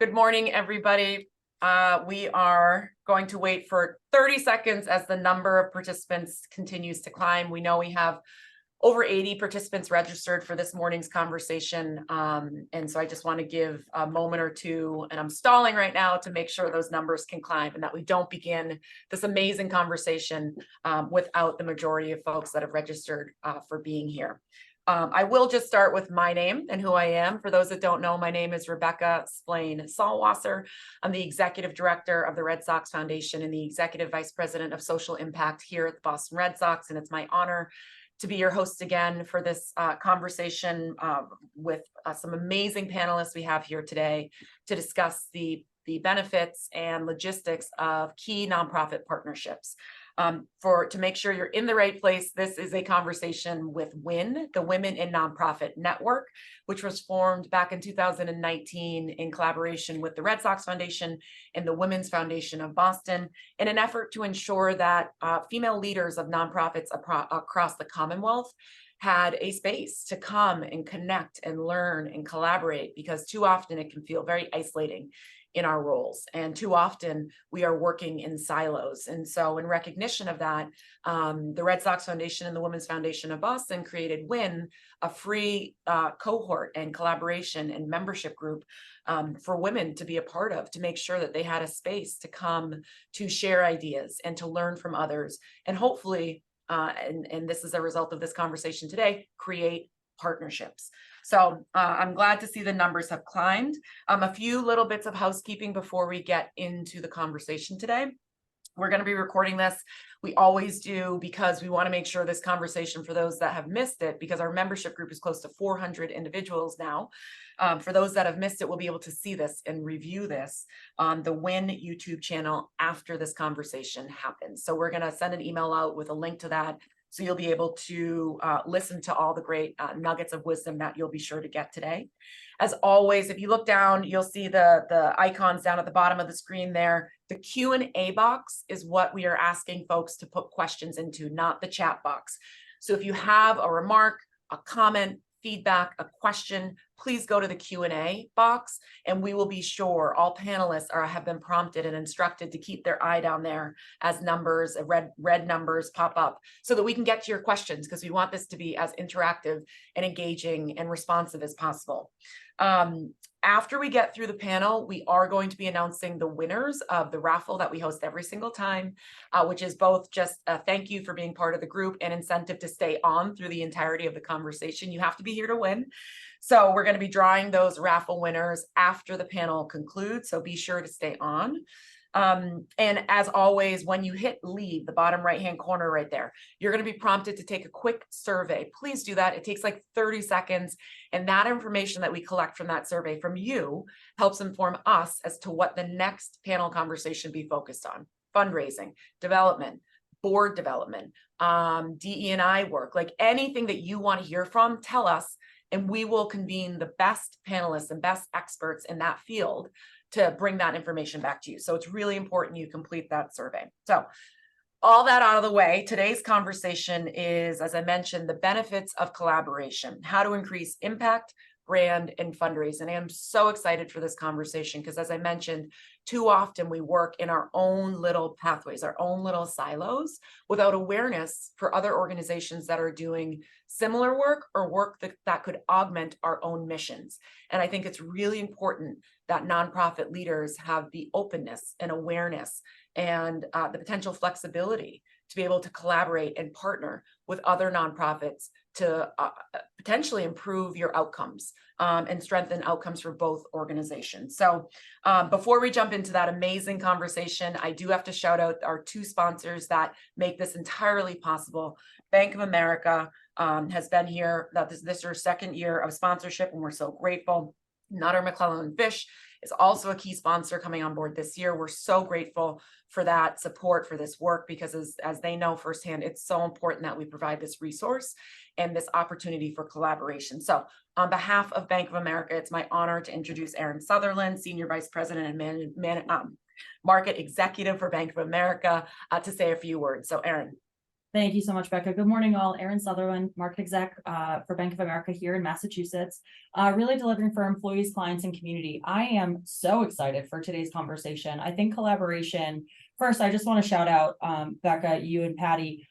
Good morning, everybody. We are going to wait for 30 seconds as the number of participants continues to climb. We know we have over 80 participants registered for this morning's conversation. And so I just want to give a moment or two, and I'm stalling right now to make sure those numbers can climb and that we don't begin this amazing conversation without the majority of folks that have registered for being here. I will just start with my name and who I am. For those that don't know, my name is Rebecca Splain-Sallwasser. I'm the Executive Director of the Red Sox Foundation and the Executive Vice President of Social Impact here at the Boston Red Sox. And it's my honor to be your host again for this conversation with some amazing panelists we have here today to discuss the benefits and logistics of key nonprofit partnerships. To make sure you're in the right place, this is a conversation with WIN, the Women in Nonprofit Network, which was formed back in 2019 in collaboration with the Red Sox Foundation and the Women's Foundation of Boston in an effort to ensure that female leaders of nonprofits across the Commonwealth had a space to come and connect and learn and collaborate, because too often it can feel very isolating in our roles. And too often we are working in silos. And so in recognition of that, the Red Sox Foundation and the Women's Foundation of Boston created WIN, a free cohort and collaboration and membership group for women to be a part of, to make sure that they had a space to come to share ideas and to learn from others. And hopefully, and this is a result of this conversation today, create partnerships. So I'm glad to see the numbers have climbed. A few little bits of housekeeping before we get into the conversation today. We're going to be recording this. We always do, because we want to make sure this conversation, for those that have missed it, because our membership group is close to 400 individuals now. For those that have missed it, we'll be able to see this and review this on the WIN YouTube channel after this conversation happens. So we're going to send an email out with a link to that, so you'll be able to listen to all the great nuggets of wisdom that you'll be sure to get today. As always, if you look down, you'll see the icons down at the bottom of the screen there. The Q&A box is what we are asking folks to put questions into, not the chat box. So if you have a remark, a comment, feedback, a question, please go to the Q&A box, and we will be sure all panelists have been prompted and instructed to keep their eye down there as numbers, red numbers pop up, so that we can get to your questions, because we want this to be as interactive and engaging and responsive as possible. After we get through the panel, we are going to be announcing the winners of the raffle that we host every single time, which is both just a thank you for being part of the group and incentive to stay on through the entirety of the conversation. You have to be here to win. So we're going to be drawing those raffle winners after the panel concludes, so be sure to stay on. And as always, when you hit leave, the bottom right-hand corner right there, you're going to be prompted to take a quick survey. Please do that. It takes like 30 seconds. And that information that we collect from that survey from you helps inform us as to what the next panel conversation be focused on: fundraising, development, board development, DE&I work, like anything that you want to hear from, tell us, and we will convene the best panelists and best experts in that field to bring that information back to you. So it's really important you complete that survey. So all that out of the way, today's conversation is, as I mentioned, the benefits of collaboration, how to increase impact, brand, and fundraising. And I'm so excited for this conversation because, as I mentioned, too often we work in our own little pathways, our own little silos, without awareness for other organizations that are doing similar work or work that could augment our own missions. And I think it's really important that nonprofit leaders have the openness and awareness and the potential flexibility to be able to collaborate and partner with other nonprofits to potentially improve your outcomes and strengthen outcomes for both organizations. So before we jump into that amazing conversation, I do have to shout out our two sponsors that make this entirely possible. Bank of America has been here. This is our second year of sponsorship, and we're so grateful. Nutter McClellan Fish is also a key sponsor coming on board this year. We're so grateful for that support for this work, because as they know firsthand, it's so important that we provide this resource and this opportunity for collaboration. So on behalf of Bank of America, it's my honor to introduce Erin Sutherland, Senior Vice President and Market Executive for Bank of America, to say a few words. So Erin. Thank you so much, Becca. Good morning, all. Erin Sutherland, market exec for Bank of America here in Massachusetts, really delivering for employees, clients, and community. I am so excited for today's conversation. I think collaboration, first, I just want to shout out Becca, you and Patty.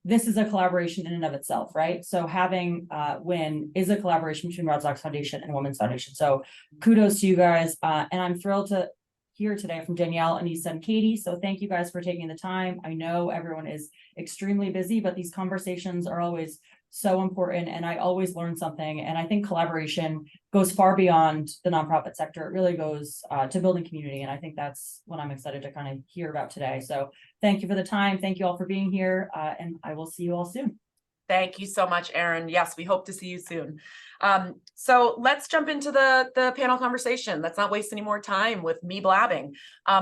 This is a collaboration in and of itself, right? So having WIN is a collaboration between Red Sox Foundation and Women's Foundation. So kudos to you guys. And I'm thrilled to hear today from Danielle, Anissa, and Katie. So thank you guys for taking the time. I know everyone is extremely busy, but these conversations are always so important, and I always learn something. And I think collaboration goes far beyond the nonprofit sector. It really goes to building community. And I think that's what I'm excited to kind of hear about today. So thank you for the time. Thank you all for being here. And I will see you all soon. Thank you so much, Erin. Yes, we hope to see you soon. So let's jump into the panel conversation. Let's not waste any more time with me blabbing.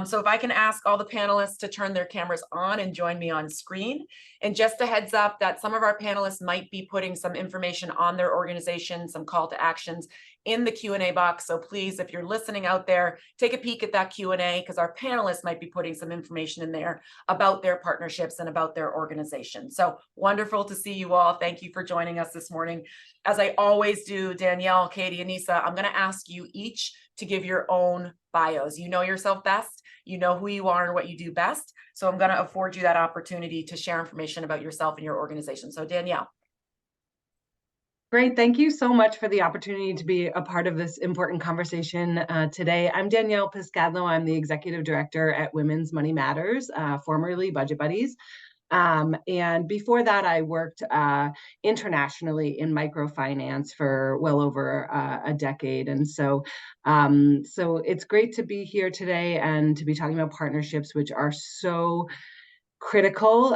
So if I can ask all the panelists to turn their cameras on and join me on screen. And just a heads up that some of our panelists might be putting some information on their organization, some call to actions in the Q&A box. So please, if you're listening out there, take a peek at that Q&A, because our panelists might be putting some information in there about their partnerships and about their organization. So wonderful to see you all. Thank you for joining us this morning. As I always do, Danielle, Katie, Anissa, I'm going to ask you each to give your own bios. You know yourself best. You know who you are and what you do best. So I'm going to afford you that opportunity to share information about yourself and your organization. So Danielle. Great. Thank you so much for the opportunity to be a part of this important conversation today. I'm Danielle Piscadlo. I'm the executive director at Women's Money Matters, formerly Budget Buddies. And before that, I worked internationally in microfinance for well over a decade. And so it's great to be here today and to be talking about partnerships, which are so critical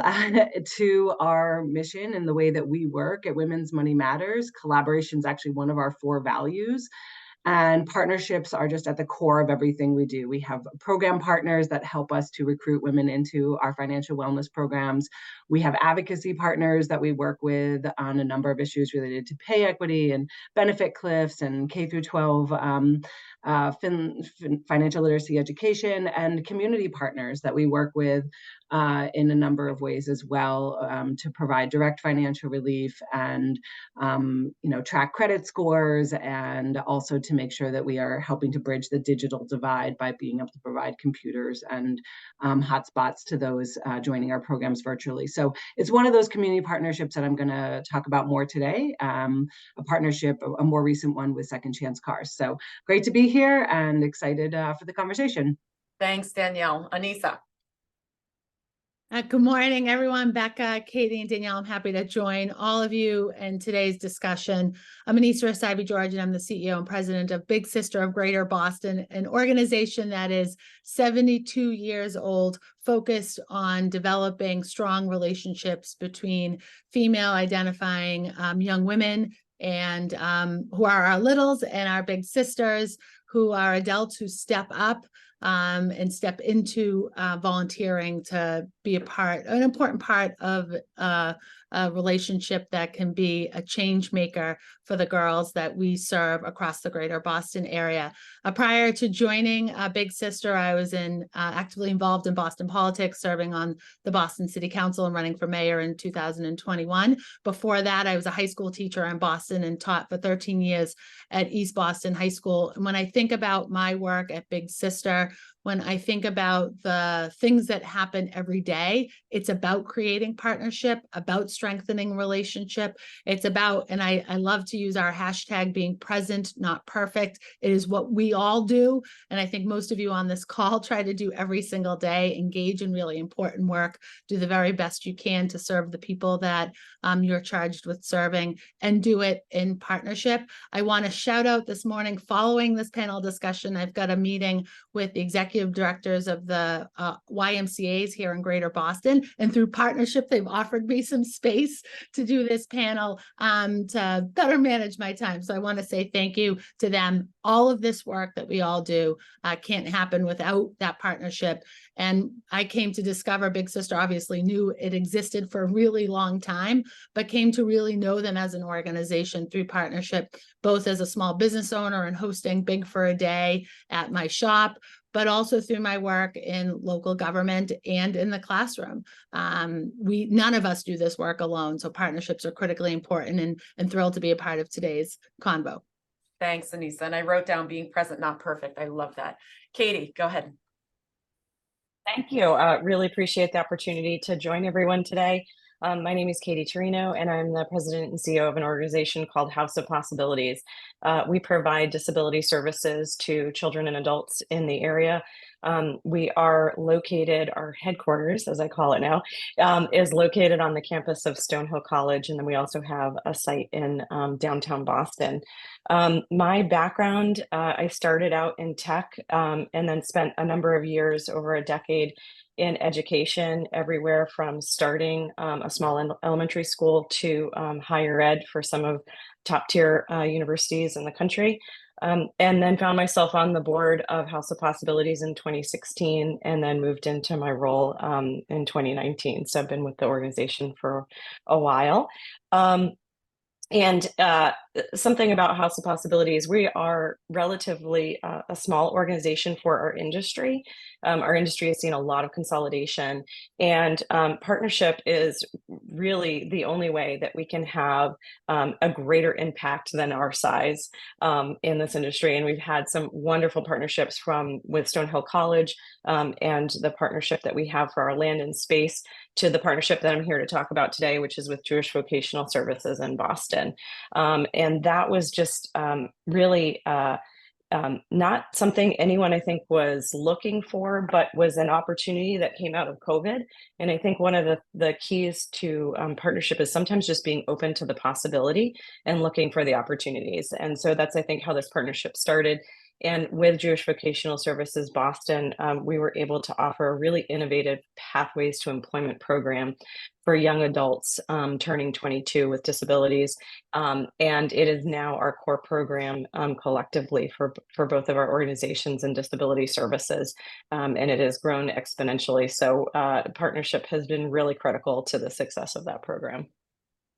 to our mission and the way that we work at Women's Money Matters. Collaboration is actually one of our 4 values. And partnerships are just at the core of everything we do. We have program partners that help us to recruit women into our financial wellness programs. We have advocacy partners that we work with on a number of issues related to pay equity and benefit cliffs and K through 12 financial literacy education, and community partners that we work with in a number of ways as well, to provide direct financial relief and track credit scores, and also to make sure that we are helping to bridge the digital divide by being able to provide computers and hotspots to those joining our programs virtually. So it's one of those community partnerships that I'm going to talk about more today, a partnership, a more recent one with Second Chance Cars. So great to be here and excited for the conversation. Thanks, Danielle. Anissa. Good morning, everyone. Becca, Katie, and Danielle, I'm happy to join all of you in today's discussion. I'm Anissa Rasabi-George, and I'm the CEO and president of Big Sister of Greater Boston, an organization that is 72 years old, focused on developing strong relationships between female identifying young women and who are our littles and our big sisters, who are adults who step up and step into volunteering to be an important part of a relationship that can be a change maker for the girls that we serve across the greater Boston area. Prior to joining Big Sister, I was actively involved in Boston politics, serving on the Boston City Council and running for mayor in 2021. Before that, I was a high school teacher in Boston and taught for 13 years at East Boston High School. And when I think about my work at Big Sister, when I think about the things that happen every day, it's about creating partnership, about strengthening relationship. It's about, and I love to use our hashtag, being present, not perfect. It is what we all do. And I think most of you on this call try to do every single day, engage in really important work, do the very best you can to serve the people that you're charged with serving, and do it in partnership. I want to shout out this morning, following this panel discussion, I've got a meeting with the executive directors of the YMCAs here in Greater Boston. And through partnership, they've offered me some space to do this panel to better manage my time. So I want to say thank you to them. All of this work that we all do can't happen without that partnership. And I came to discover Big Sister, obviously knew it existed for a really long time, but came to really know them as an organization through partnership, both as a small business owner and hosting Big for a Day at my shop, but also through my work in local government and in the classroom. None of us do this work alone, so partnerships are critically important, and thrilled to be a part of today's convo. Thanks, Anissa. And I wrote down being present, not perfect. I love that. Katie, go ahead. Thank you. Really appreciate the opportunity to join everyone today. My name is Katie Torino, and I'm the president and CEO of an organization called House of Possibilities. We provide disability services to children and adults in the area. We are located, our headquarters, as I call it now, is located on the campus of Stonehill College, and then we also have a site in downtown Boston. My background, I started out in tech and then spent a number of years, over a decade, in education, everywhere from starting a small elementary school to higher ed for some of top tier universities in the country. And then found myself on the board of House of Possibilities in 2016, and then moved into my role in 2019. So I've been with the organization for a while. And something about House of Possibilities, we are relatively a small organization for our industry. Our industry has seen a lot of consolidation, and partnership is really the only way that we can have a greater impact than our size in this industry. And we've had some wonderful partnerships with Stonehill College and the partnership that we have for our land and space, to the partnership that I'm here to talk about today, which is with Jewish Vocational Services in Boston. And that was just really not something anyone, I think, was looking for, but was an opportunity that came out of COVID. And I think one of the keys to partnership is sometimes just being open to the possibility and looking for the opportunities. And so that's, I think, how this partnership started. And with Jewish Vocational Services Boston, we were able to offer a really innovative Pathways to Employment program for young adults turning 22 with disabilities. And it is now our core program collectively for both of our organizations and disability services. And it has grown exponentially. So partnership has been really critical to the success of that program.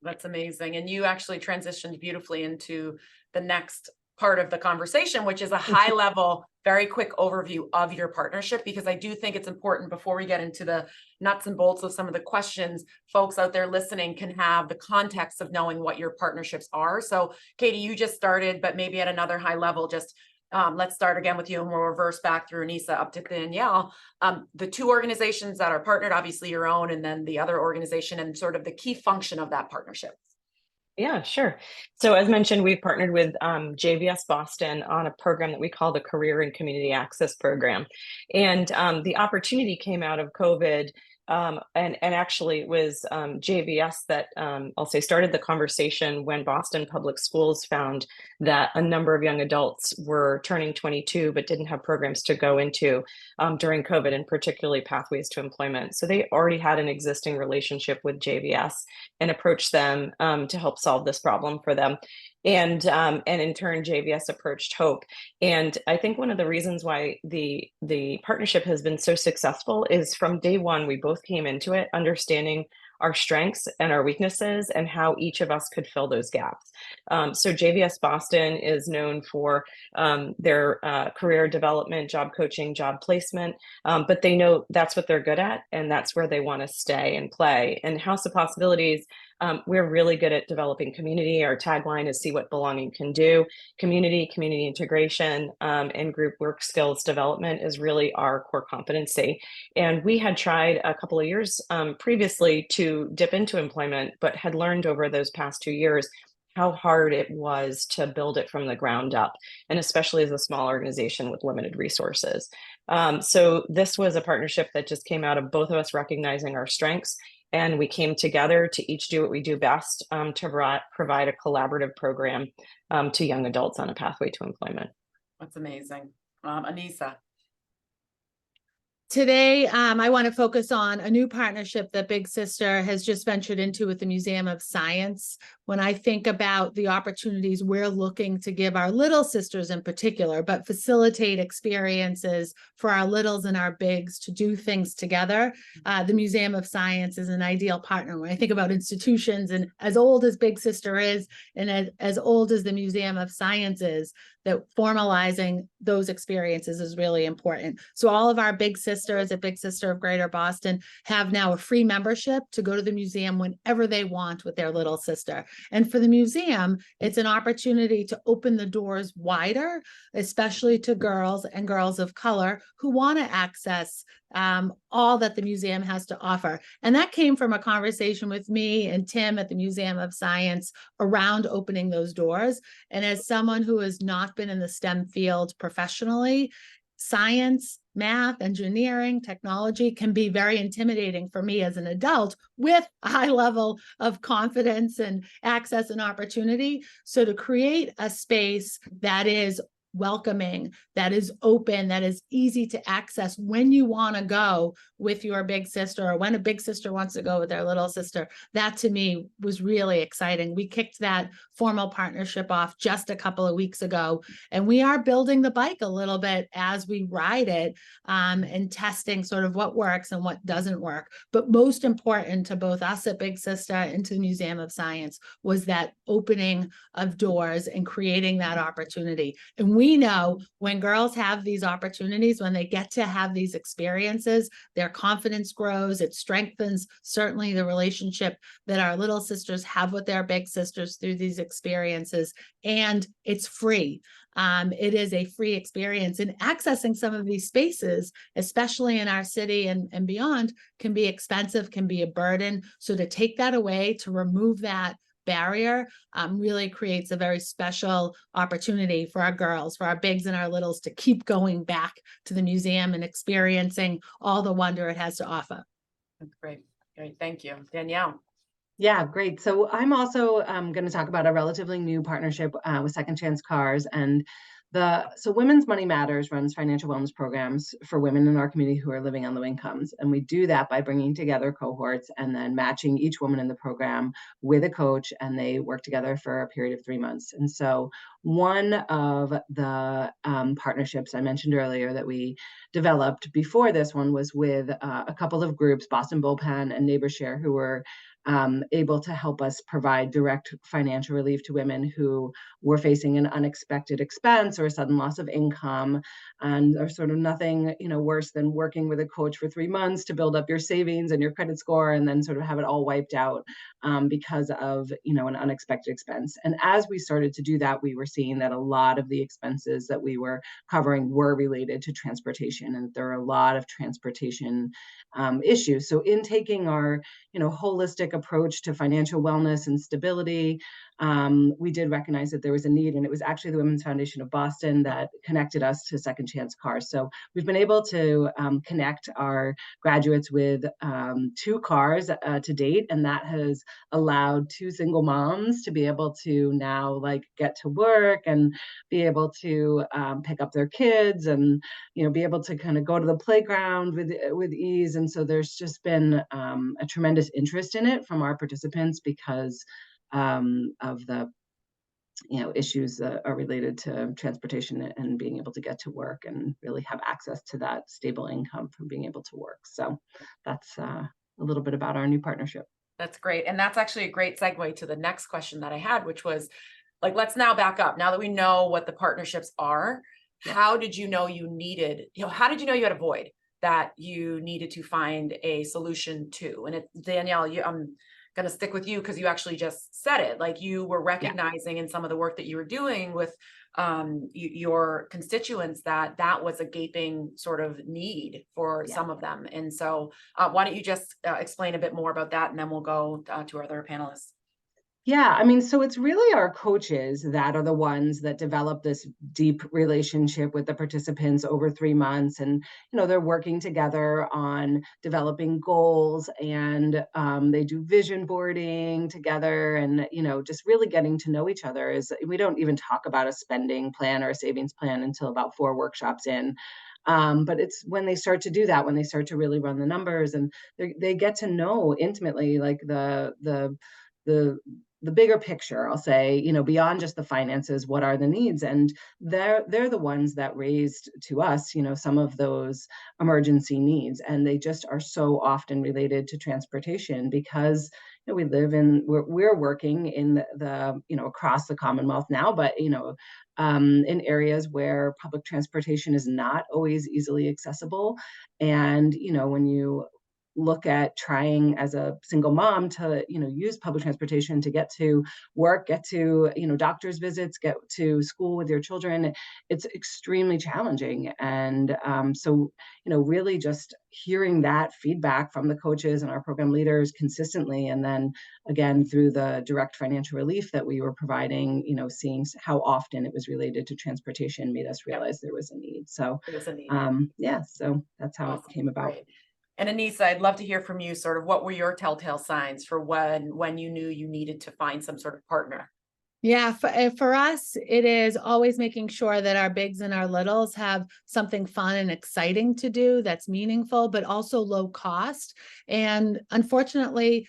That's amazing. And you actually transitioned beautifully into the next part of the conversation, which is a high level, very quick overview of your partnership, because I do think it's important, before we get into the nuts and bolts of some of the questions, folks out there listening can have the context of knowing what your partnerships are. So Katie, you just started, but maybe at another high level, just let's start again with you, and we'll reverse back through Anissa up to Danielle. The two organizations that are partnered, obviously your own, and then the other organization, and sort of the key function of that partnership. Yeah, sure. So as mentioned, we've partnered with JVS Boston on a program that we call the Career and Community Access Program. And the opportunity came out of COVID. And actually it was JVS that I'll say started the conversation when Boston Public Schools found that a number of young adults were turning 22 but didn't have programs to go into during COVID, and particularly Pathways to Employment. So they already had an existing relationship with JVS and approached them to help solve this problem for them. And in turn, JVS approached Hope. And I think one of the reasons why the partnership has been so successful is from day one, we both came into it understanding our strengths and our weaknesses and how each of us could fill those gaps. So JVS Boston is known for their career development, job coaching, job placement, but they know that's what they're good at, and that's where they want to stay and play. And House of Possibilities, we're really good at developing community. Our tagline is "See what belonging can do." Community integration, and group work skills development is really our core competency. And we had tried a couple of years previously to dip into employment, but had learned over those past 2 years how hard it was to build it from the ground up, and especially as a small organization with limited resources. So this was a partnership that just came out of both of us recognizing our strengths, and we came together to each do what we do best to provide a collaborative program to young adults on a pathway to employment. That's amazing. Anissa. Today, I want to focus on a new partnership that Big Sister has just ventured into with the Museum of Science. when I think about the opportunities we're looking to give our little sisters in particular, but facilitate experiences for our littles and our bigs to do things together, the Museum of Science is an ideal partner. When I think about institutions, and as old as Big Sister is, and as old as the Museum of Science is, that formalizing those experiences is really important. So all of our big sisters at Big Sister of Greater Boston have now a free membership to go to the museum whenever they want with their little sister. And for the museum, it's an opportunity to open the doors wider, especially to girls and girls of color who want to access all that the museum has to offer. And that came from a conversation with me and Tim at the Museum of Science around opening those doors. And as someone who has not been in the STEM field professionally, science, math, engineering, technology can be very intimidating for me as an adult with a high level of confidence and access and opportunity. So to create a space that is welcoming, that is open, that is easy to access when you want to go with your big sister, or when a big sister wants to go with their little sister, that to me was really exciting. We kicked that formal partnership off just a couple of weeks ago, and we are building the bike a little bit as we ride it, and testing sort of what works and what doesn't work. But most important to both us at Big Sister and to the Museum of Science was that opening of doors and creating that opportunity. And we know when girls have these opportunities, when they get to have these experiences, their confidence grows. It strengthens certainly the relationship that our little sisters have with their big sisters through these experiences. And it's free. It is a free experience, and accessing some of these spaces, especially in our city and beyond, can be expensive, can be a burden. So to take that away, to remove that barrier, really creates a very special opportunity for our girls, for our bigs and our littles, to keep going back to the museum and experiencing all the wonder it has to offer. That's great. Great. Thank you. Danielle. Yeah, great. So I'm also going to talk about a relatively new partnership with Second Chance Cars. And so Women's Money Matters runs financial wellness programs for women in our community who are living on low incomes. And we do that by bringing together cohorts and then matching each woman in the program with a coach, and they work together for a period of 3 months. And so one of the partnerships I mentioned earlier that we developed before this one was with a couple of groups, Boston Bullpen and NeighborShare, who were able to help us provide direct financial relief to women who were facing an unexpected expense or a sudden loss of income. And there's sort of nothing, worse than working with a coach for 3 months to build up your savings and your credit score, and then sort of have it all wiped out because of, an unexpected expense. And as we started to do that, we were seeing that a lot of the expenses that we were covering were related to transportation, and there are a lot of transportation issues. So in taking our, holistic approach to financial wellness and stability, we did recognize that there was a need, and it was actually the Women's Foundation of Boston that connected us to Second Chance Cars. So we've been able to connect our graduates with 2 cars to date, and that has allowed 2 single moms to be able to now get to work and be able to pick up their kids and be able to kind of go to the playground with ease. And so there's just been a tremendous interest in it from our participants because of the issues that are related to transportation and being able to get to work and really have access to that stable income from being able to work. So that's a little bit about our new partnership. That's great. And that's actually a great segue to the next question that I had, which was let's now back up. Now that we know what the partnerships are, how did you know you needed, how did you know you had a void that you needed to find a solution to? And Danielle, I'm going to stick with you because you actually just said it. You were recognizing in some of the work that you were doing with your constituents that was a gaping sort of need for some of them. And so why don't you just explain a bit more about that, and then we'll go to our other panelists. Yeah, so it's really our coaches that are the ones that develop this deep relationship with the participants over 3 months. And, they're working together on developing goals, and they do vision boarding together, and, just really getting to know each other. We don't even talk about a spending plan or a savings plan until about 4 workshops in. But it's when they start to do that, when they start to really run the numbers, and they get to know intimately, the the bigger picture, I'll say, beyond just the finances, what are the needs? And they're the ones that raised to us, some of those emergency needs. And they just are so often related to transportation because we live in, we're working in the across the Commonwealth now, but, in areas where public transportation is not always easily accessible. And, when you look at trying as a single mom to use public transportation to get to work, get to doctor's visits, get to school with your children, it's extremely challenging. And so really just hearing that feedback from the coaches and our program leaders consistently, and then again through the direct financial relief that we were providing, seeing how often it was related to transportation made us realize there was a need. So It was a need. yeah, so that's how it Awesome. came about. Great. And Anissa, I'd love to hear from you, sort of what were your telltale signs for when you knew you needed to find some sort of partner? Yeah, for us, it is always making sure that our bigs and our littles have something fun and exciting to do that's meaningful, but also low cost. And unfortunately,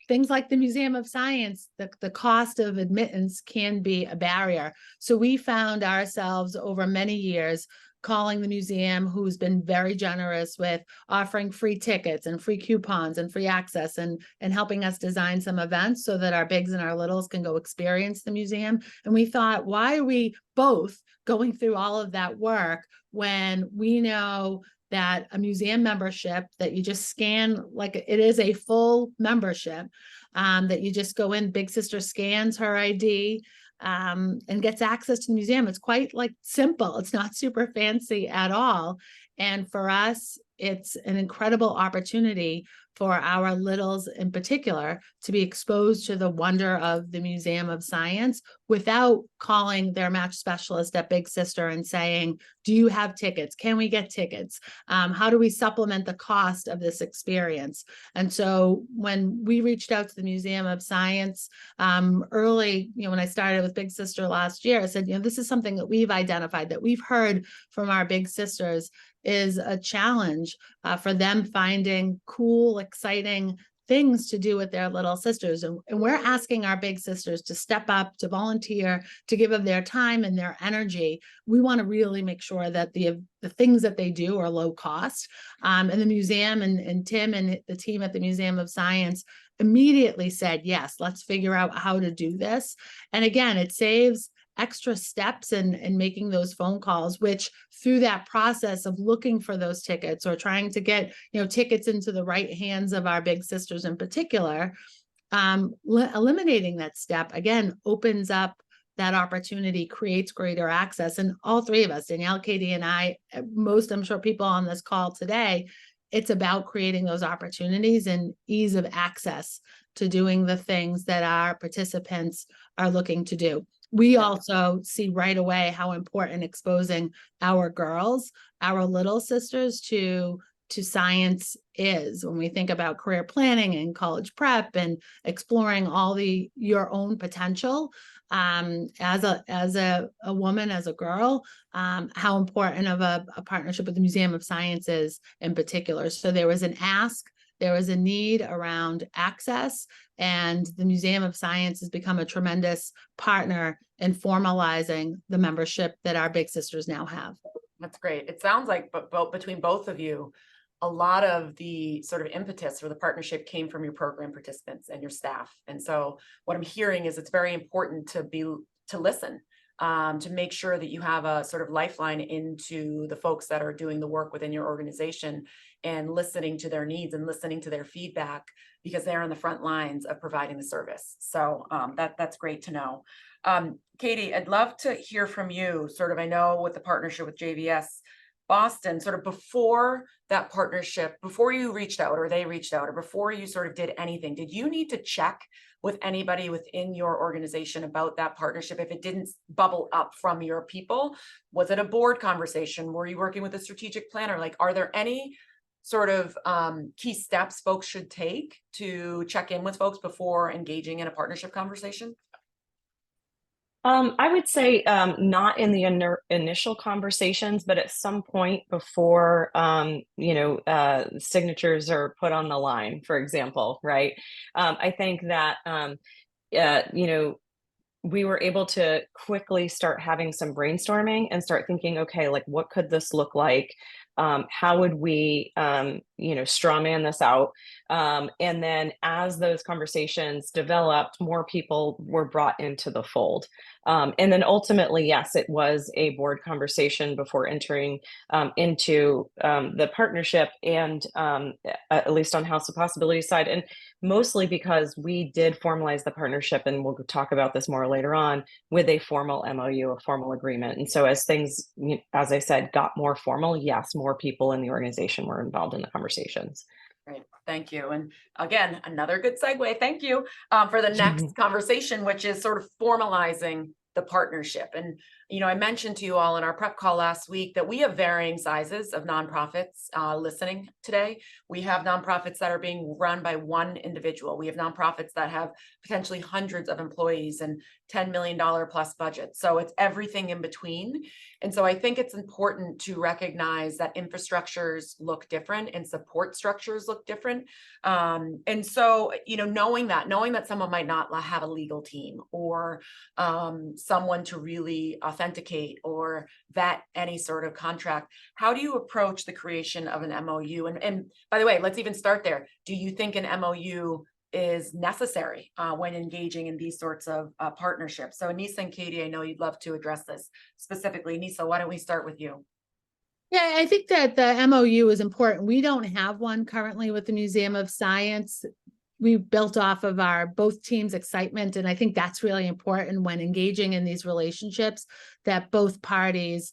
things like the Museum of Science, the cost of admittance can be a barrier. So we found ourselves over many years calling the museum, who's been very generous with offering free tickets and free coupons and free access, and helping us design some events so that our bigs and our littles can go experience the museum. And we thought, why are we both going through all of that work when we know that a museum membership that you just scan, like it is a full membership, that you just go in, Big Sister scans her ID, and gets access to the museum. It's quite like simple. It's not super fancy at all. And for us, it's an incredible opportunity for our littles in particular to be exposed to the wonder of the Museum of Science without calling their match specialist at Big Sister and saying, do you have tickets? Can we get tickets? How do we supplement the cost of this experience? And so when we reached out to the Museum of Science early, when I started with Big Sister last year, I said, this is something that we've identified, that we've heard from our big sisters is a challenge for them finding cool, exciting things to do with their little sisters. And we're asking our big sisters to step up, to volunteer, to give of their time and their energy. We want to really make sure that the things that they do are low cost. And the museum and Tim and the team at the Museum of Science immediately said, yes, let's figure out how to do this. And again, it saves extra steps in making those phone calls, which through that process of looking for those tickets or trying to get tickets into the right hands of our big sisters in particular, eliminating that step again opens up that opportunity, creates greater access. And all three of us, Danielle, Katie, and I, most I'm sure people on this call today, it's about creating those opportunities and ease of access to doing the things that our participants are looking to do. We also see right away how important exposing our girls, our little sisters to science is when we think about career planning and college prep and exploring all your own potential as a woman, as a girl, how important of a partnership with the Museum of Science is in particular. So there was an ask, there was a need around access, and the Museum of Science has become a tremendous partner in formalizing the membership that our big sisters now have. That's great. It sounds like between both of you, a lot of the sort of impetus for the partnership came from your program participants and your staff. And so what I'm hearing is it's very important to listen, to make sure that you have a sort of lifeline into the folks that are doing the work within your organization and listening to their needs and listening to their feedback, because they're on the front lines of providing the service. So that's great to know. Katie, I'd love to hear from you. Sort of, I know with the partnership with JVS Boston, sort of before that partnership, before you reached out or they reached out, or before you sort of did anything, did you need to check with anybody within your organization about that partnership if it didn't bubble up from your people? Was it a board conversation? Were you working with a strategic planner? Like, are there any sort of key steps folks should take to check in with folks before engaging in a partnership conversation? I would say not in the initial conversations, but at some point before, signatures are put on the line, for example, right? I think that you know, we were able to quickly start having some brainstorming and start thinking, okay, like what could this look like? How would we, you know, straw man this out? And then as those conversations developed, more people were brought into the fold. And then ultimately, yes, it was a board conversation before entering into the partnership and at least on House of Possibilities side. And mostly because we did formalize the partnership, and we'll talk about this more later on, with a formal MOU, a formal agreement. And so as things, as I said, got more formal, yes, more people in the organization were involved in the conversations. Great, thank you. And again, another good segue. Thank you for the next conversation, which is sort of formalizing the partnership. And, you know, I mentioned to you all in our prep call last week that we have varying sizes of nonprofits listening today. We have nonprofits that are being run by one individual. We have nonprofits that have potentially hundreds of employees and $10 million plus budgets. So it's everything in between. And so I think it's important to recognize that infrastructures look different and support structures look different. And so, you know, knowing that someone might not have a legal team or someone to really authenticate or vet any sort of contract, how do you approach the creation of an MOU? And by the way, let's even start there. Do you think an MOU is necessary when engaging in these sorts of partnerships? So Anissa and Katie, I know you'd love to address this specifically. Anissa, why don't we start with you? Yeah, I think that the MOU is important. We don't have one currently with the Museum of Science. We built off of our both teams' excitement. And I think that's really important when engaging in these relationships, that both parties,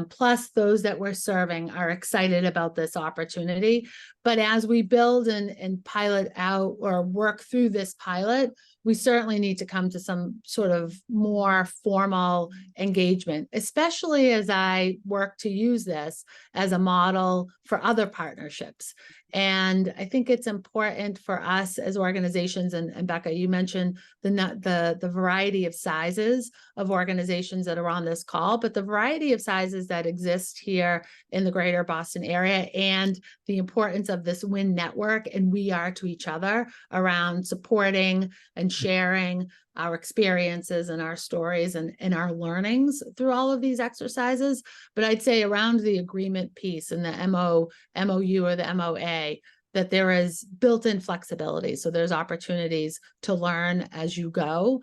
plus those that we're serving, are excited about this opportunity. But as we build and pilot out or work through this pilot, we certainly need to come to some sort of more formal engagement, especially as I work to use this as a model for other partnerships. And I think it's important for us as organizations, and Becca, you mentioned the variety of sizes of organizations that are on this call, but the variety of sizes that exist here in the greater Boston area, and the importance of this WIN network and we are to each other around supporting and sharing our experiences and our stories and our learnings through all of these exercises. But I'd say around the agreement piece and the MOU or the MOA, that there is built-in flexibility. So there's opportunities to learn as you go,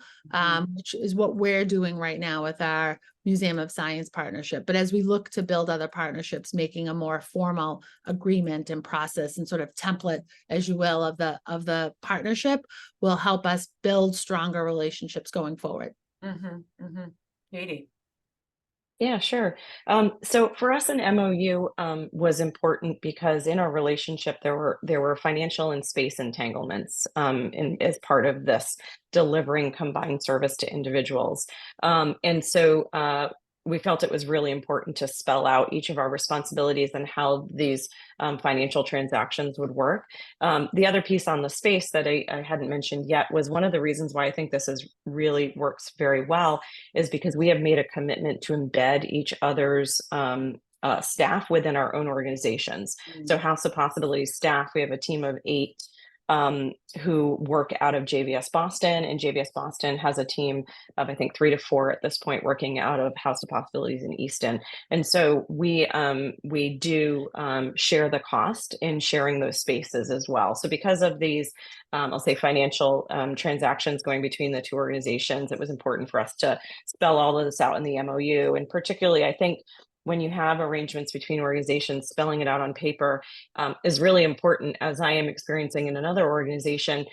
which is what we're doing right now with our Museum of Science partnership. But as we look to build other partnerships, making a more formal agreement and process and sort of template, as you will, of the partnership will help us build stronger relationships going forward. Katie. Yeah, sure. So for us, an MOU was important because in our relationship there were financial and space entanglements as part of this delivering combined service to individuals, and so we felt it was really important to spell out each of our responsibilities and how these financial transactions would work. The other piece on the space that I hadn't mentioned yet was one of the reasons why I think this is really works very well is because we have made a commitment to embed each other's staff within our own organizations. So House of Possibilities staff, we have a team of 8 who work out of JVS Boston, and JVS Boston has a team of, I think, 3 to 4 at this point working out of House of Possibilities in Easton. And so we do share the cost in sharing those spaces as well. So because of these, I'll say financial transactions going between the two organizations, it was important for us to spell all of this out in the MOU. And particularly, I think, when you have arrangements between organizations, spelling it out on paper is really important, as I am experiencing in another organization,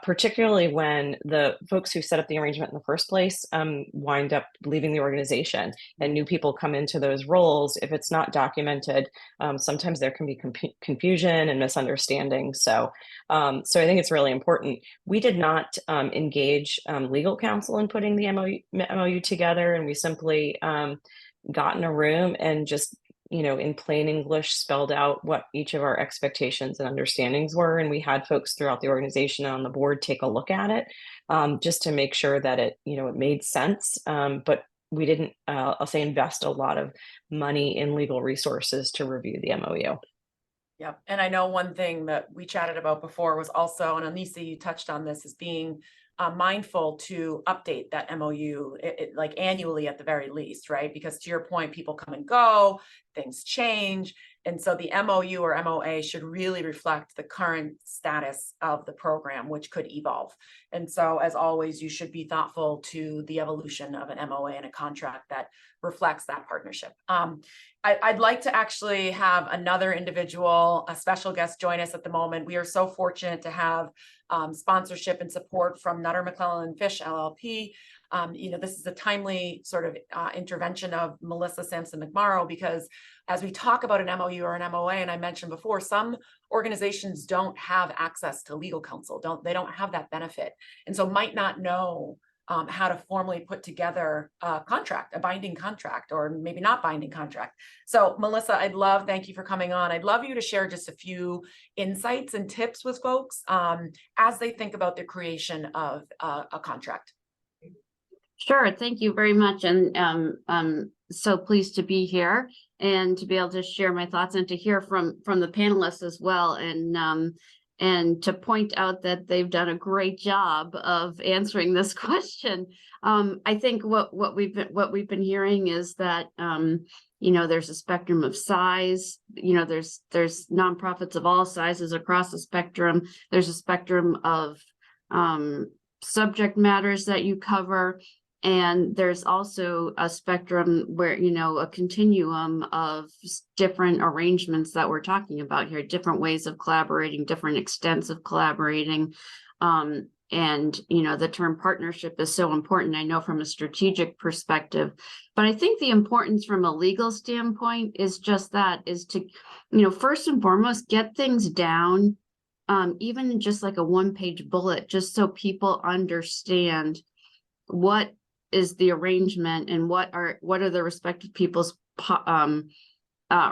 particularly when the folks who set up the arrangement in the first place wind up leaving the organization and new people come into those roles. If it's not documented, sometimes there can be confusion and misunderstanding. So I think it's really important. We did not engage legal counsel in putting the MOU together, and we simply got in a room and just, in plain English, spelled out what each of our expectations and understandings were. And we had folks throughout the organization and on the board take a look at it just to make sure that it made sense. But we didn't, I'll say, invest a lot of money in legal resources to review the MOU. Yeah. And I know one thing that we chatted about before was also, and Anissa, you touched on this, is being mindful to update that MOU like annually at the very least, right? Because to your point, people come and go, things change. And so the MOU or MOA should really reflect the current status of the program, which could evolve. And so as always, you should be thoughtful to the evolution of an MOA and a contract that reflects that partnership. I'd like to actually have another individual, a special guest, join us at the moment. We are so fortunate to have sponsorship and support from Nutter McClellan Fish LLP. This is a timely sort of intervention of Melissa Sampson McMorrow, because as we talk about an MOU or an MOA, and I mentioned before, some organizations don't have access to legal counsel, they don't have that benefit, and so might not know how to formally put together a contract, a binding contract, or maybe not binding contract. So Melissa, thank you for coming on. I'd love you to share just a few insights and tips with folks as they think about the creation of a contract. Sure, thank you very much. And I'm so pleased to be here and to be able to share my thoughts and to hear from the panelists as well. And to point out that they've done a great job of answering this question. I think what we've been hearing is that there's a spectrum of size. There's nonprofits of all sizes across the spectrum. There's a spectrum of subject matters that you cover. And there's also a spectrum where, a continuum of different arrangements that we're talking about here, different ways of collaborating, different extents of collaborating. And, the term partnership is so important, I know, from a strategic perspective. But I think the importance from a legal standpoint is just that, is to, first and foremost, get things down, even just like a one-page bullet, just so people understand what is the arrangement and what are the respective people's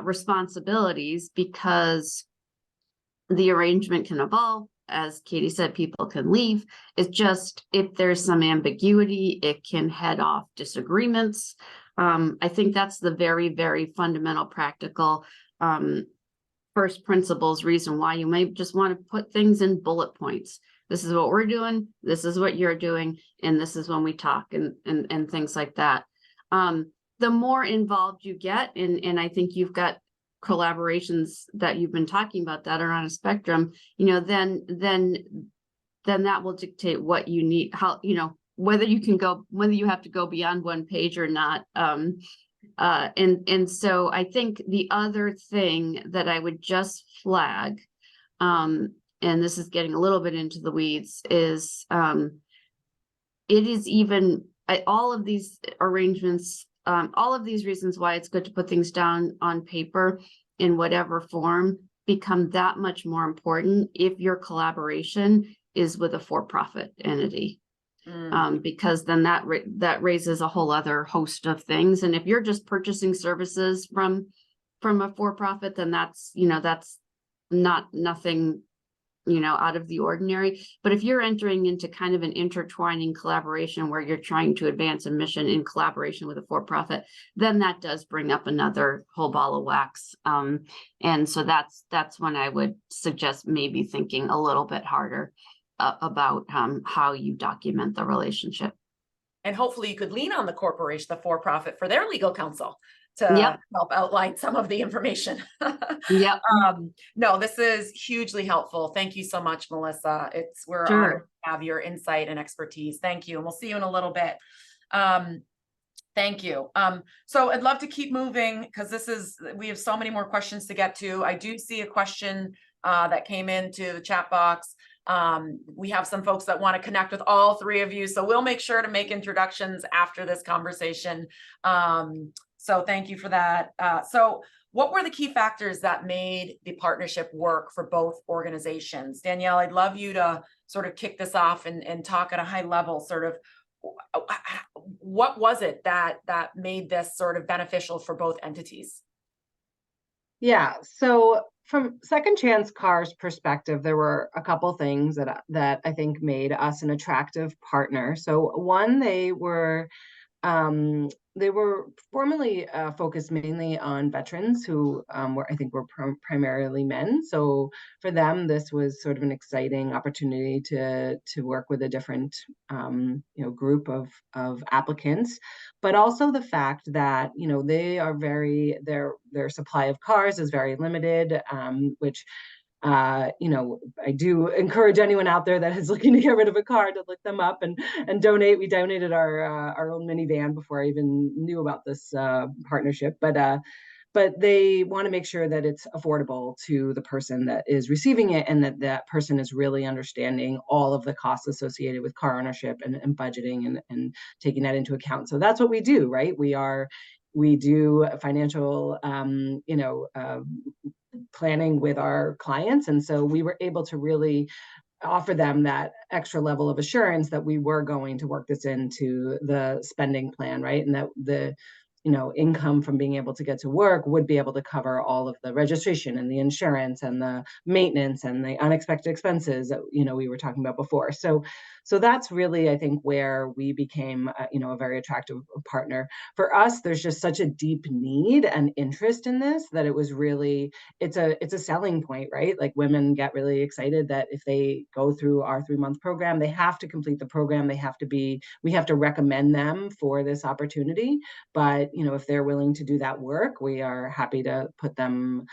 responsibilities, because the arrangement can evolve. As Katie said, people can leave. It's just, if there's some ambiguity, it can head off disagreements. I think that's the very, very fundamental, practical first principles reason why you may just want to put things in bullet points. This is what we're doing, this is what you're doing, and this is when we talk, and things like that. The more involved you get, and I think you've got collaborations that you've been talking about that are on a spectrum, then that will dictate what you need, how, whether you have to go beyond one page or not. And so I think the other thing that I would just flag, and this is getting a little bit into the weeds, is it is even all of these arrangements, all of these reasons why it's good to put things down on paper in whatever form become that much more important if your collaboration is with a for-profit entity. Because then that raises a whole other host of things. And if you're just purchasing services from a for-profit, then that's nothing out of the ordinary. But if you're entering into kind of an intertwining collaboration where you're trying to advance a mission in collaboration with a for-profit, then that does bring up another whole ball of wax. And so that's when I would suggest maybe thinking a little bit harder about how you document the relationship. And hopefully you could lean on the corporation, the for-profit, for their legal counsel to help outline some of the information. Yep. No, this is hugely helpful. Thank you so much, Melissa. We're Sure. honored to have your insight and expertise. Thank you. And we'll see you in a little bit. Thank you. So I'd love to keep moving, because we have so many more questions to get to. I do see a question that came into the chat box. We have some folks that want to connect with all three of you, so we'll make sure to make introductions after this conversation. So thank you for that. So what were the key factors that made the partnership work for both organizations? Danielle, I'd love you to sort of kick this off and talk at a high level, sort of what was it that made this sort of beneficial for both entities? Yeah, so from Second Chance Car's perspective, there were a couple things that I think made us an attractive partner. So one, they were they were formerly focused mainly on veterans who were primarily men. So for them, this was sort of an exciting opportunity to work with a different group of applicants, but also the fact that they are their supply of cars is very limited, which I do encourage anyone out there that is looking to get rid of a car to look them up and donate. We donated our own minivan before I even knew about this partnership, but they want to make sure that it's affordable to the person that is receiving it, and that person is really understanding all of the costs associated with car ownership and budgeting and taking that into account. So that's what we do, right? We do financial, planning with our clients. And so we were able to really offer them that extra level of assurance that we were going to work this into the spending plan, right? And that the income from being able to get to work would be able to cover all of the registration and the insurance and the maintenance and the unexpected expenses that we were talking about before. So that's really, I think, where we became a very attractive partner. For us, there's just such a deep need and interest in this that it was really, it's a selling point, right? Like, women get really excited that if they go through our 3-month program, they have to complete the program. We have to recommend them for this opportunity. But if they're willing to do that work, we are happy to put them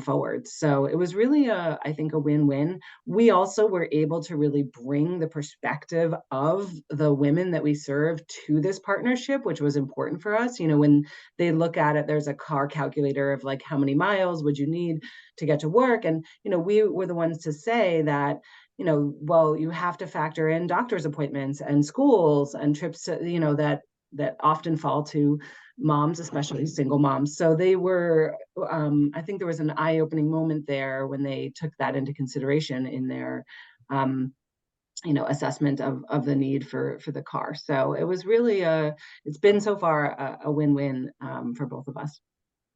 forward. So it was really I think a win-win. We also were able to really bring the perspective of the women that we serve to this partnership, which was important for us. When they look at it, there's a car calculator of like, how many miles would you need to get to work? And we were the ones to say that, well, you have to factor in doctor's appointments and schools and trips to, that often fall to moms, especially single moms. So they were, I think there was an eye-opening moment there when they took that into consideration in their, assessment of the need for the car. So it was really it's been so far a win-win for both of us.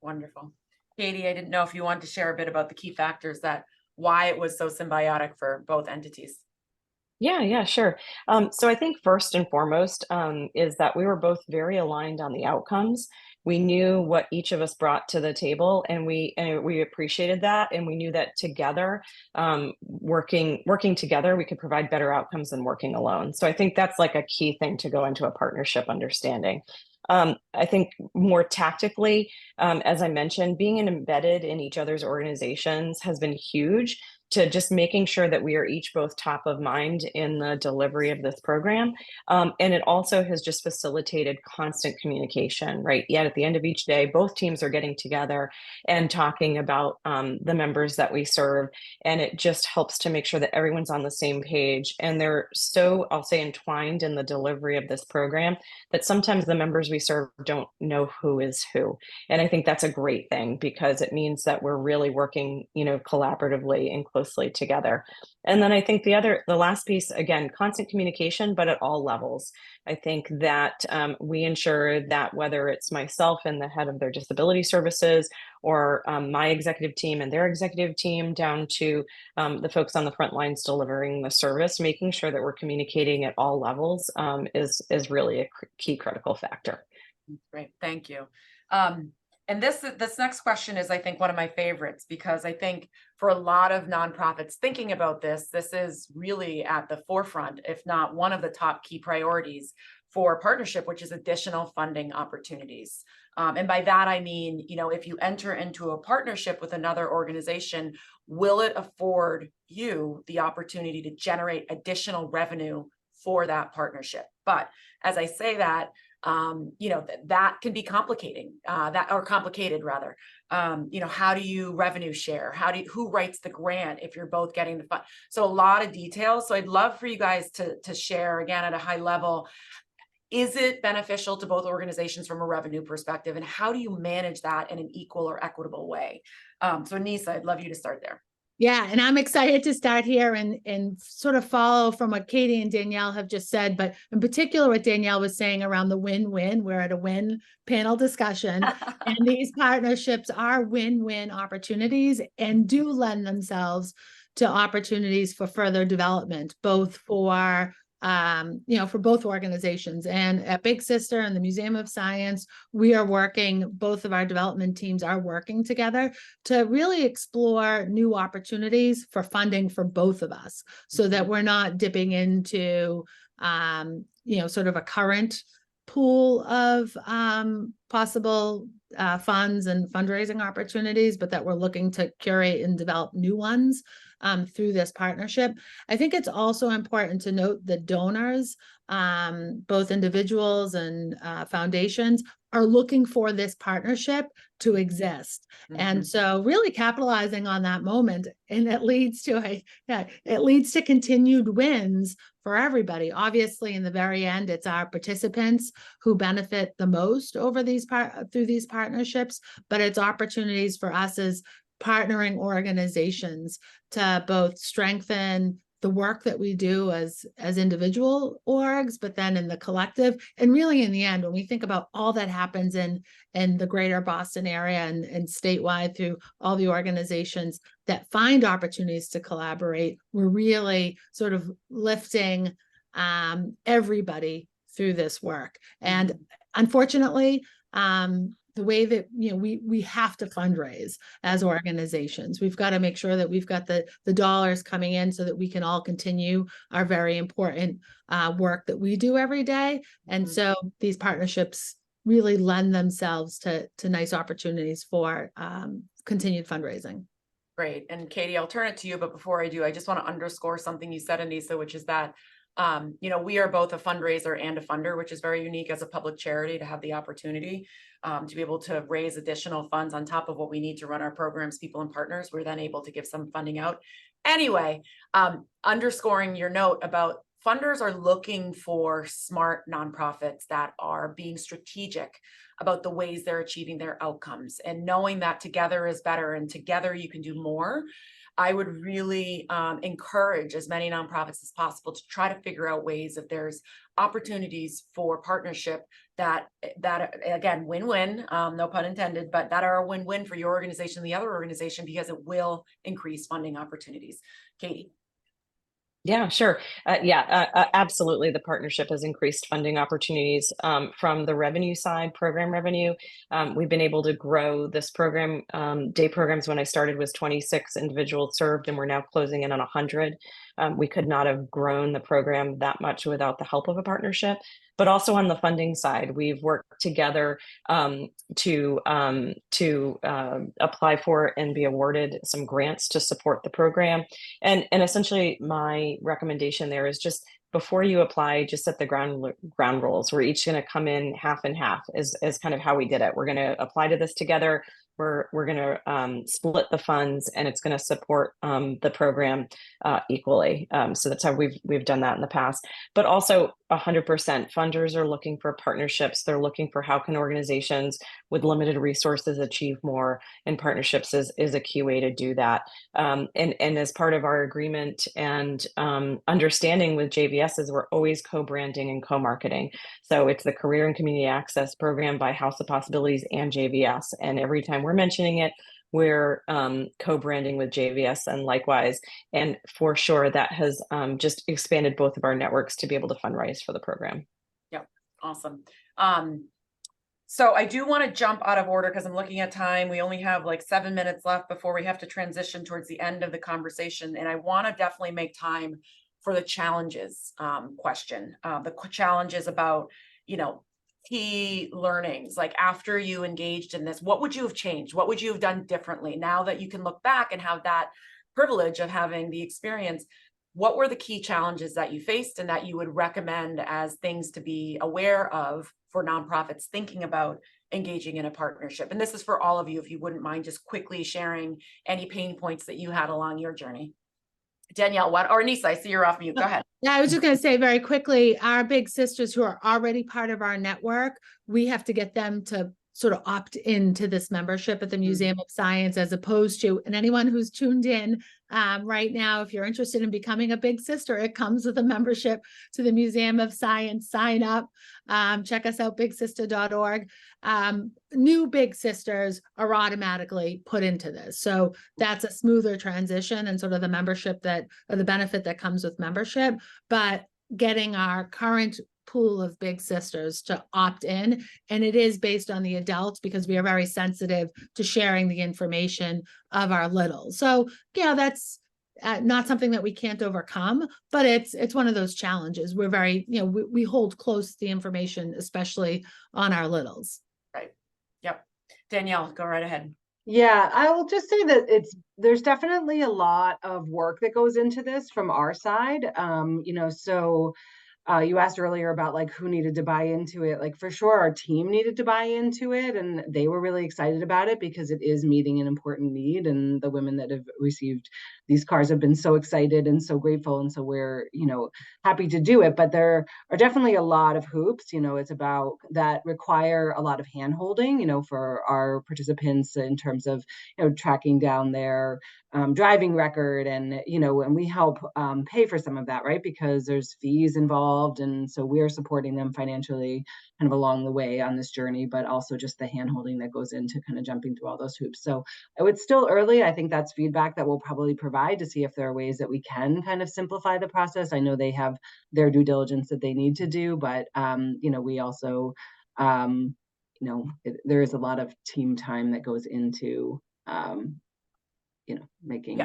Wonderful. Katie, I didn't know if you wanted to share a bit about the key factors why it was so symbiotic for both entities. Yeah, sure. So I think first and foremost is that we were both very aligned on the outcomes. We knew what each of us brought to the table, and we appreciated that, and we knew that together, working together, we could provide better outcomes than working alone. So I think that's like a key thing to go into a partnership understanding. I think more tactically, as I mentioned, being embedded in each other's organizations has been huge to just making sure that we are each both top of mind in the delivery of this program. And it also has just facilitated constant communication, right? Yet at the end of each day, both teams are getting together and talking about the members that we serve. And it just helps to make sure that everyone's on the same page. And they're so, I'll say, entwined in the delivery of this program that sometimes the members we serve don't know who is who. And I think that's a great thing, because it means that we're really working, collaboratively and closely together. And then I think the last piece, again, constant communication, but at all levels. I think that we ensure that whether it's myself and the head of their disability services, or my executive team and their executive team, down to the folks on the front lines delivering the service, making sure that we're communicating at all levels is really a key critical factor. Great, thank you. And this next question is, I think, one of my favorites, because I think for a lot of nonprofits thinking about this is really at the forefront, if not one of the top key priorities for partnership, which is additional funding opportunities. And by that, I mean, if you enter into a partnership with another organization, will it afford you the opportunity to generate additional revenue for that partnership? But as I say that, that can be complicated rather. How do you revenue share? Who writes the grant if you're both getting the fund? So a lot of details. So I'd love for you guys to share again at a high level. Is it beneficial to both organizations from a revenue perspective? And how do you manage that in an equal or equitable way? So Anissa, I'd love you to start there. Yeah, and I'm excited to start here and sort of follow from what Katie and Danielle have just said, but in particular what Danielle was saying around the win-win. We're at a win panel discussion, and these partnerships are win-win opportunities and do lend themselves to opportunities for further development, both for for both organizations. And at Big Sister and the Museum of Science, we are working, both of our development teams are working together to really explore new opportunities for funding for both of us, so that we're not dipping into, sort of a current pool of possible funds and fundraising opportunities, but that we're looking to curate and develop new ones through this partnership. I think it's also important to note the donors, both individuals and foundations, are looking for this partnership to exist. And so really capitalizing on that moment, and it leads to continued wins for everybody. Obviously, in the very end, it's our participants who benefit the most over through these partnerships, but it's opportunities for us as partnering organizations to both strengthen the work that we do as individual orgs, but then in the collective. And really, in the end, when we think about all that happens in the greater Boston area and statewide through all the organizations that find opportunities to collaborate, we're really sort of lifting everybody through this work. And unfortunately, the way that we have to fundraise as organizations, we've got to make sure that we've got the dollars coming in so that we can all continue our very important work that we do every day. And so these partnerships really lend themselves to nice opportunities for continued fundraising. Great. And Katie, I'll turn it to you, but before I do, I just want to underscore something you said, Anissa, which is that we are both a fundraiser and a funder, which is very unique as a public charity to have the opportunity to be able to raise additional funds on top of what we need to run our programs, people and partners. We're then able to give some funding out. Anyway, underscoring your note about funders are looking for smart nonprofits that are being strategic about the ways they're achieving their outcomes, and knowing that together is better and together you can do more. I would really encourage as many nonprofits as possible to try to figure out ways if there's opportunities for partnership that again, win-win, no pun intended, but that are a win-win for your organization and the other organization, because it will increase funding opportunities. Katie. Yeah, sure. Absolutely. The partnership has increased funding opportunities from the revenue side, program revenue. We've been able to grow this program. Day programs, when I started, was 26 individuals served, and we're now closing in on 100. We could not have grown the program that much without the help of a partnership. But also on the funding side, we've worked together to apply for and be awarded some grants to support the program. And essentially, my recommendation there is just, before you apply, just set the ground rules. We're each going to come in half and half is kind of how we did it. We're going to apply to this together. We're going to split the funds, and it's going to support the program equally. So that's how we've done that in the past. But also 100% funders are looking for partnerships. They're looking for how can organizations with limited resources achieve more, and partnerships is a key way to do that. And as part of our agreement and understanding with JVS is we're always co-branding and co-marketing. So it's the Career and Community Access Program by House of Possibilities and JVS. And every time we're mentioning it, we're co-branding with JVS and likewise. And for sure, that has just expanded both of our networks to be able to fundraise for the program. Yep. Awesome. So I do want to jump out of order because I'm looking at time. We only have like 7 minutes left before we have to transition towards the end of the conversation. And I want to definitely make time for the challenges question. The challenges about, key learnings, like after you engaged in this, what would you have changed? What would you have done differently now that you can look back and have that privilege of having the experience? What were the key challenges that you faced and that you would recommend as things to be aware of for nonprofits thinking about engaging in a partnership? And this is for all of you, if you wouldn't mind just quickly sharing any pain points that you had along your journey. Danielle, or Anissa, I see you're off mute. Go ahead. Yeah, I was just going to say very quickly, our big sisters who are already part of our network, we have to get them to sort of opt into this membership at the Museum of Science, as opposed to, and anyone who's tuned in right now, if you're interested in becoming a big sister, it comes with a membership to the Museum of Science. Sign up, check us out, bigsister.org. New big sisters are automatically put into this. So that's a smoother transition and sort of the membership or the benefit that comes with membership. But getting our current pool of big sisters to opt in. And it is based on the adults because we are very sensitive to sharing the information of our littles. So, that's not something that we can't overcome, but it's one of those challenges. We're very, we hold close the information, especially on our littles. Right. Yep. Danielle, go right ahead. Yeah, I will just say that there's definitely a lot of work that goes into this from our side. So you asked earlier about like who needed to buy into it. Like for sure, our team needed to buy into it, and they were really excited about it because it is meeting an important need. And the women that have received these cars have been so excited and so grateful, and so we're happy to do it. But there are definitely a lot of hoops. It's about that require a lot of hand holding. For our participants in terms of tracking down their driving record, and and we help pay for some of that, right? Because there's fees involved, and so we're supporting them financially kind of along the way on this journey, but also just the hand holding that goes into kind of jumping through all those hoops. So it's still early. I think that's feedback that we'll probably provide to see if there are ways that we can kind of simplify the process. I know they have their due diligence that they need to do, but we also there is a lot of team time that goes into making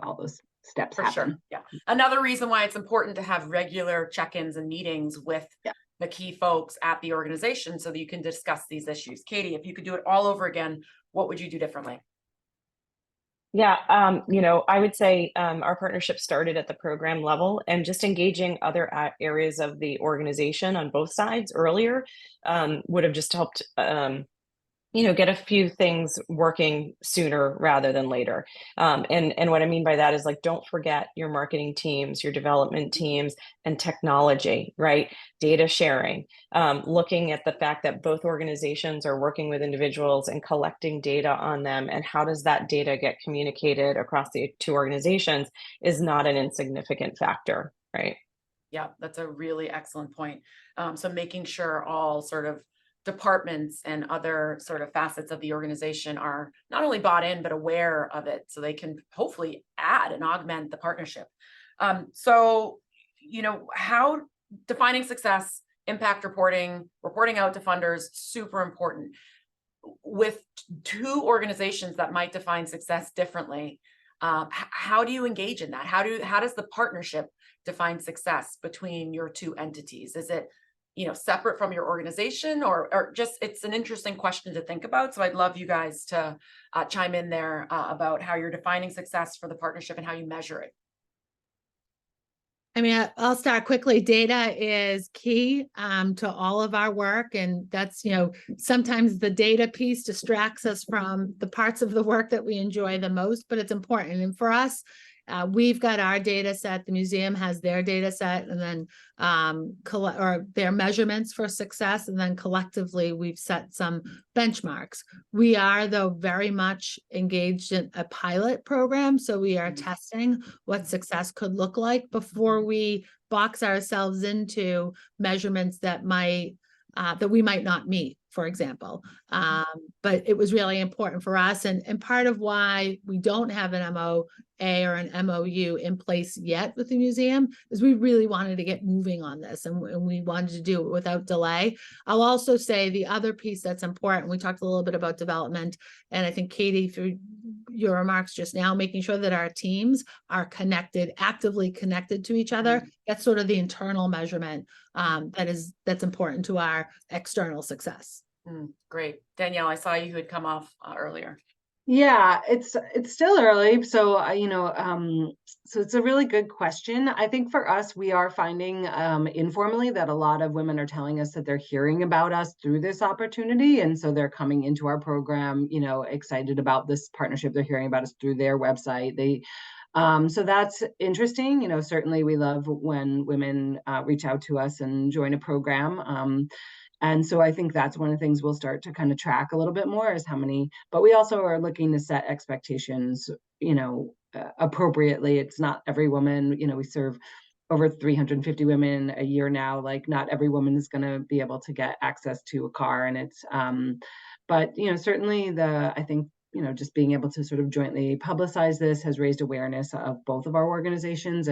all those steps For happen. sure. Yeah. Another reason why it's important to have regular check-ins and meetings with the key folks at the organization so that you can discuss these issues. Katie, if you could do it all over again, what would you do differently? Yeah, I would say our partnership started at the program level, and just engaging other areas of the organization on both sides earlier would have just helped get a few things working sooner rather than later. And what I mean by that is, like, don't forget your marketing teams, your development teams, and technology, right? Data sharing, looking at the fact that both organizations are working with individuals and collecting data on them, and how does that data get communicated across the two organizations is not an insignificant factor, right? Yeah, that's a really excellent point. So making sure all sort of departments and other sort of facets of the organization are not only bought in, but aware of it so they can hopefully add and augment the partnership. So, how defining success, impact reporting out to funders, super important. With two organizations that might define success differently, how do you engage in that? How does the partnership define success between your two entities? Is it separate from your organization, or just, it's an interesting question to think about. So I'd love you guys to chime in there about how you're defining success for the partnership and how you measure it. I mean, I'll start quickly. Data is key to all of our work. And that's, sometimes the data piece distracts us from the parts of the work that we enjoy the most, but it's important. And for us, we've got our data set, the museum has their data set, and then or their measurements for success. And then collectively, we've set some benchmarks. We are, though, very much engaged in a pilot program. So we are testing what success could look like before we box ourselves into measurements that we might not meet, for example. But it was really important for us. And part of why we don't have an MOA or an MOU in place yet with the museum is we really wanted to get moving on this, and we wanted to do it without delay. I'll also say the other piece that's important, we talked a little bit about development, and I think Katie, through your remarks just now, making sure that our teams are connected, actively connected to each other. That's sort of the internal measurement that's important to our external success. Great. Danielle, I saw you had come off earlier. Yeah, it's still early. So, so it's a really good question. I think for us, we are finding informally that a lot of women are telling us that they're hearing about us through this opportunity. And so they're coming into our program, excited about this partnership. They're hearing about us through their website. So that's interesting. Certainly we love when women reach out to us and join a program. And so I think that's one of the things we'll start to kind of track a little bit more, is how many, but we also are looking to set expectations, appropriately. It's not every woman, we serve over 350 women a year now. Like, not every woman is going to be able to get access to a car. And it's, but, certainly I think, just being able to sort of jointly publicize this has raised awareness of both of our organizations.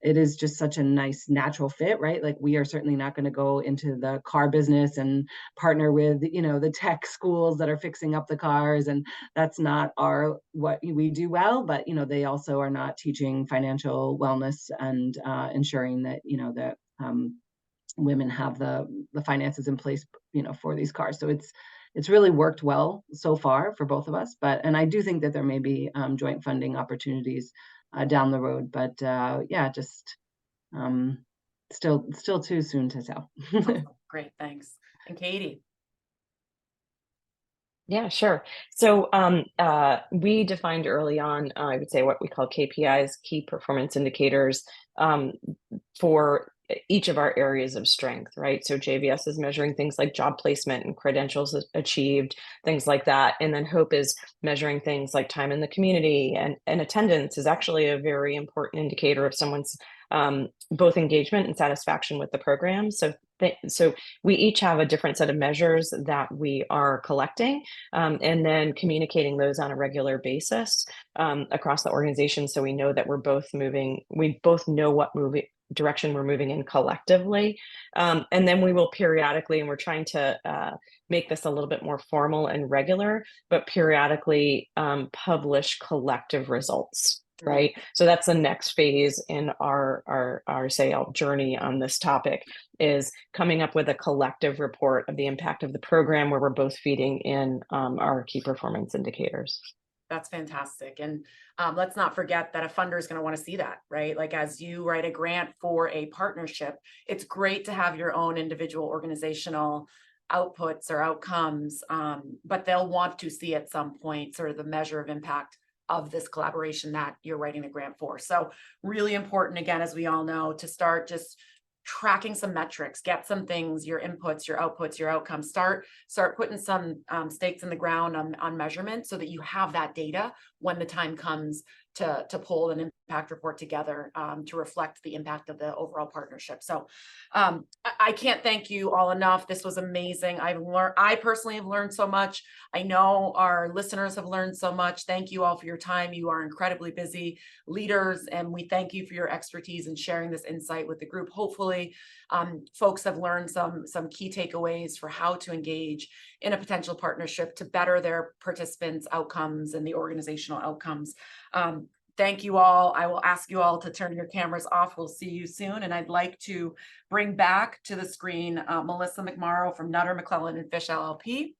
it is just such a nice natural fit, right? Like we are certainly not going to go into the car business and partner with, the tech schools that are fixing up the cars. And that's not what we do well, but, they also are not teaching financial wellness and ensuring that, that women have the finances in place, for these cars. So it's really worked well so far for both of us. And I do think that there may be joint funding opportunities down the road, but just still too soon to tell. Great, thanks. And Katie? Yeah, sure. So we defined early on, I would say, what we call KPIs, key performance indicators, for each of our areas of strength, right? So JVS is measuring things like job placement and credentials achieved, things like that. And then HOPE is measuring things like time in the community, and attendance is actually a very important indicator of someone's both engagement and satisfaction with the program. So we each have a different set of measures that we are collecting, and then communicating those on a regular basis across the organization. So we know that we both know what direction we're moving in collectively. And then we will periodically, and we're trying to make this a little bit more formal and regular, but periodically publish collective results. Right. So that's the next phase in our journey on this topic, is coming up with a collective report of the impact of the program, where we're both feeding in our key performance indicators. That's fantastic. And let's not forget that a funder is going to want to see that, right? Like as you write a grant for a partnership, it's great to have your own individual organizational outputs or outcomes, but they'll want to see at some point sort of the measure of impact of this collaboration that you're writing the grant for. So really important, again, as we all know, to start just tracking some metrics, get some things, your inputs, your outputs, your outcomes, start putting some stakes in the ground on measurement, so that you have that data when the time comes to pull an impact report together to reflect the impact of the overall partnership. So I can't thank you all enough. This was amazing. I personally have learned so much. I know our listeners have learned so much. Thank you all for your time. You are incredibly busy leaders, and we thank you for your expertise in sharing this insight with the group. Hopefully, folks have learned some key takeaways for how to engage in a potential partnership to better their participants' outcomes and the organizational outcomes. Thank you all. I will ask you all to turn your cameras off. We'll see you soon. And I'd like to bring back to the screen Melissa McMorrow from Nutter, McClellan and Fish LLP.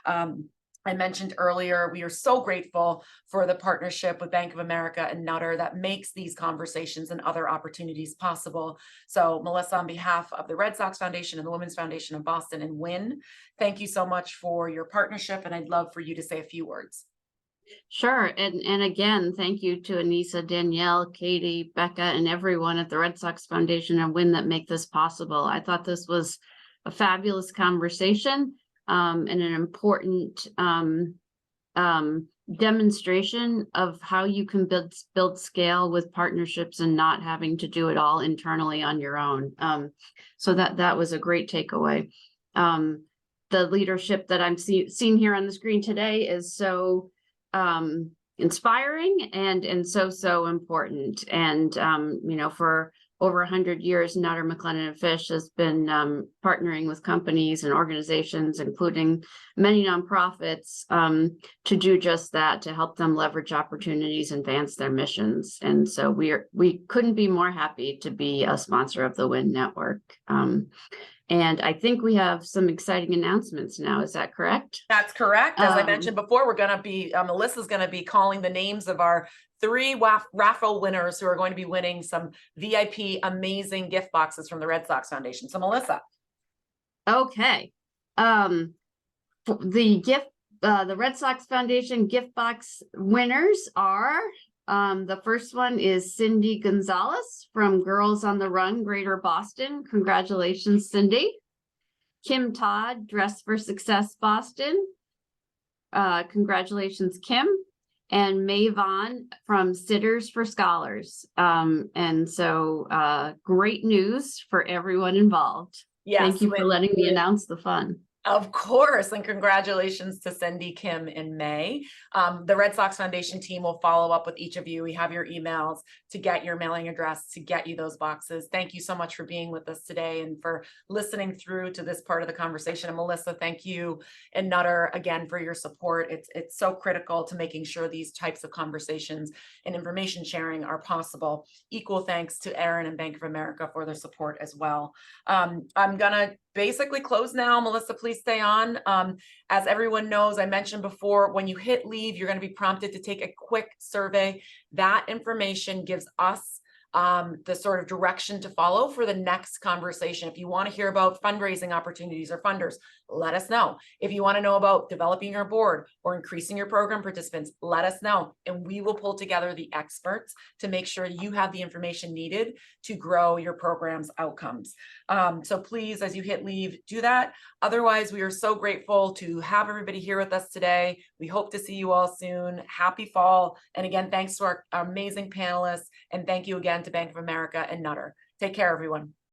I mentioned earlier, we are so grateful for the partnership with Bank of America and Nutter that makes these conversations and other opportunities possible. So Melissa, on behalf of the Red Sox Foundation and the Women's Foundation of Boston and WIN, thank you so much for your partnership. And I'd love for you to say a few words. Sure. And again, thank you to Anissa, Danielle, Katie, Becca, and everyone at the Red Sox Foundation and WIN that make this possible. I thought this was a fabulous conversation and an important demonstration of how you can build scale with partnerships and not having to do it all internally on your own. So that was a great takeaway. The leadership that I'm seeing here on the screen today is so inspiring and so important. And for over 100 years, Nutter, McClellan and Fish has been partnering with companies and organizations, including many nonprofits, to do just that, to help them leverage opportunities and advance their missions. And so we couldn't be more happy to be a sponsor of the WIN Network. And I think we have some exciting announcements now. Is that correct? That's correct. As I mentioned before, we're going to be, Melissa's going to be calling the names of our 3 raffle winners who are going to be winning some VIP amazing gift boxes from the Red Sox Foundation. So Melissa. Okay. The Red Sox Foundation gift box winners are, the first one is Cindy Gonzalez from Girls on the Run, Greater Boston. Congratulations, Cindy. Kim Todd, Dress for Success, Boston. Congratulations, Kim. And May Vaughn from Sitters for Scholars. And so great news for everyone involved. Yes, thank you for letting me announce the fun. Of course, and congratulations to Cindy Kim in May. The Red Sox Foundation team will follow up with each of you. We have your emails to get your mailing address, to get you those boxes. Thank you so much for being with us today and for listening through to this part of the conversation. And Melissa, thank you and Nutter again for your support. It's so critical to making sure these types of conversations and information sharing are possible. Equal thanks to Aaron and Bank of America for their support as well. I'm gonna basically close now. Melissa, please stay on. As everyone knows, I mentioned before, when you hit leave, you're going to be prompted to take a quick survey. That information gives us the sort of direction to follow for the next conversation. If you want to hear about fundraising opportunities or funders, let us know. If you want to know about developing your board or increasing your program participants, let us know. And we will pull together the experts to make sure you have the information needed to grow your program's outcomes. So please, as you hit leave, do that. Otherwise, we are so grateful to have everybody here with us today. We hope to see you all soon. Happy fall. And again, thanks to our amazing panelists. And thank you again to Bank of America and Nutter. Take care, everyone.